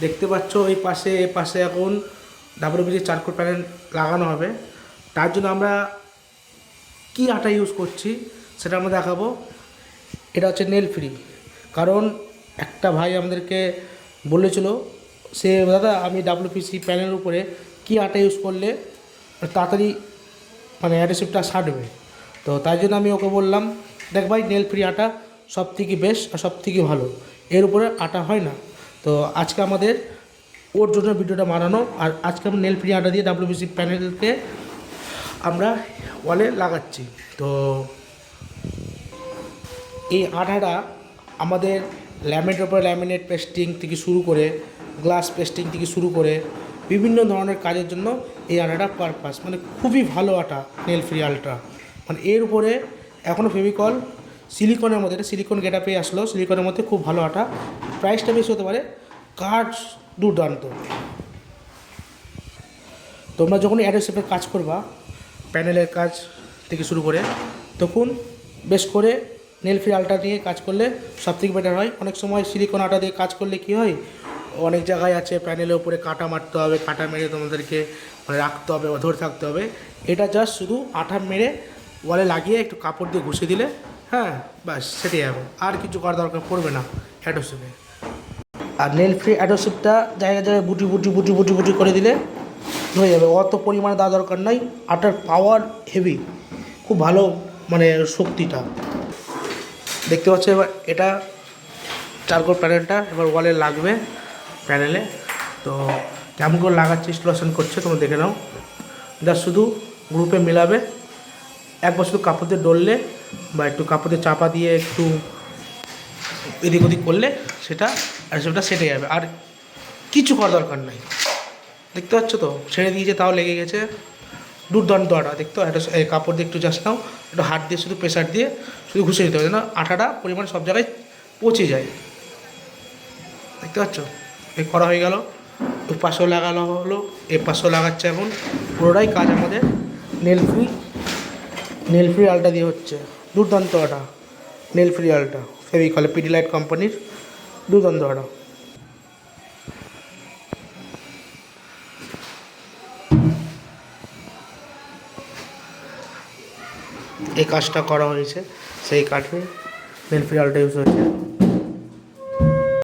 দেখতে পাচ্ছ এই পাশে এখন ডাব্লিউপিসি চারকোল প্যানেল লাগানো হবে। তার জন্য আমরা কি আটা ইউজ করছি সেটা আমরা দেখাবো। এটা হচ্ছে নেল ফ্রি, কারণ একটা ভাই আমাদেরকে বলেছিল সে দাদা আমি ডাব্লিউপিসি প্যানেলের উপরে কি আটা ইউজ করলে তাড়াতাড়ি মানে অ্যাডহেসিভটা সারবে। তো তাই জন্য আমি ওকে বললাম দেখ ভাই নেল ফ্রি আটা সব থেকে বেস্ট আর সব থেকে ভালো, এর উপরে আটা হয় না। তো আজকে আমাদের ওর জন্য ভিডিওটা বানানো, আর আজকে আমি নেল ফ্রি আটা দিয়ে ডাব্লিউপিসি প্যানেলকে আমরা ওয়ালে লাগাচ্ছি। তো এই আঠাটা আমাদের ল্যামিনেটের উপরে ল্যামিনেট পেস্টিং থেকে শুরু করে গ্লাস পেস্টিং থেকে শুরু করে বিভিন্ন ধরনের কাজের জন্য এই আটাটা পারপাস, মানে খুবই ভালো আটা নেল ফ্রি আলট্রা। মানে এর উপরে এখনও ফেভিকল সিলিকনের মধ্যে, এটা সিলিকন গেটআপে আসলো, সিলিকনের মধ্যে খুব ভালো আটা, প্রাইসটা বেশি হতে পারে, কাজ দুর্দান্ত। তোমরা যখন অ্যাডহেসিভের কাজ করবা, প্যানেলের কাজ থেকে শুরু করে, তখন বেশ করে নেল ফ্রি আলট্রা দিয়ে কাজ করলে সবথেকে বেটার হয়। অনেক সময় সিলিকন আটা দিয়ে কাজ করলে কি হয়, অনেক জায়গায় আছে প্যানেলের উপরে কাটা মারতে হবে, কাটা মেরে তোমাদেরকে মানে রাখতে হবে, ধরে থাকতে হবে। এটা জাস্ট শুধু আঠা মেরে ওয়ালে লাগিয়ে একটু কাপড় দিয়ে ঘষে দিলে হ্যাঁ ব্যাস সেটাই হবে, আর কিছু করার দরকার পড়বে না অ্যাডহেসিভে। আর নেল ফ্রি অ্যাডহেসিভটা জায়গায় জায়গায় বুটি বুটি বুটি বুটি বুটি করে দিলে হয়ে যাবে, অত পরিমাণে দেওয়া দরকার নাই। আটার পাওয়ার হেভি, খুব ভালো মানে শক্তিটা দেখতে পাচ্ছ। এবার এটা চারকোল প্যানেলটা এবার ওয়ালে লাগবে প্যানেলে। তো কেমন করে লাগাচ্ছে ইনস্টলেশন করছে তোমরা দেখে নাও। জাস্ট শুধু গ্রুপে মেলাবে, একবার শুধু কাপড় দিয়ে ডললে বা একটু কাপড় দিয়ে চাপা দিয়ে একটু এদিক ওদিক করলে সেটা আর সেটা সেটে যাবে, আর কিছু করার দরকার নাই। দেখতে পাচ্ছ তো ছেড়ে দিয়েছে, তাও লেগে গেছে, দুর্দান্ত আটা। দেখতে এই কাপড় দিয়ে একটু জাস্ট নাও, একটু হাত দিয়ে শুধু প্রেশার দিয়ে শুধু ঘুষে দিতে হবে, না আটাটা পরিমাণ সব জায়গায় পচে যায়। দেখতে পাচ্ছ এই করা হয়ে গেল, ওই পাশেও লাগানো হলো, এর পাশেও লাগাচ্ছে। এখন পুরোটাই কাজ আমাদের নেল ফ্রি আলটা দিয়ে হচ্ছে। দুর্দান্ত আটা নেল ফ্রি আলটা, ফেভিকল পিডিলাইট কোম্পানির দুর্দান্ত আটা। এই কাজটা করা হয়েছে সেই কাঠে নেল ফ্রি আলটা ইউজ হয়েছে।